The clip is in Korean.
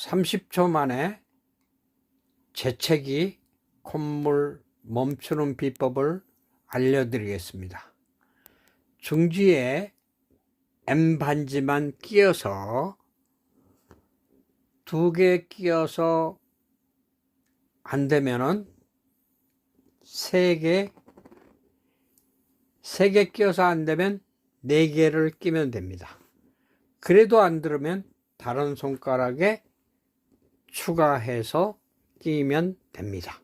30초 만에 재채기 콧물 멈추는 비법을 알려드리겠습니다. 중지에 M반지만 끼워서 2개 끼워서 안 되면은 3개 끼워서 안 되면 4개를 끼면 됩니다. 그래도 안 들으면 다른 손가락에 추가해서 끼면 됩니다.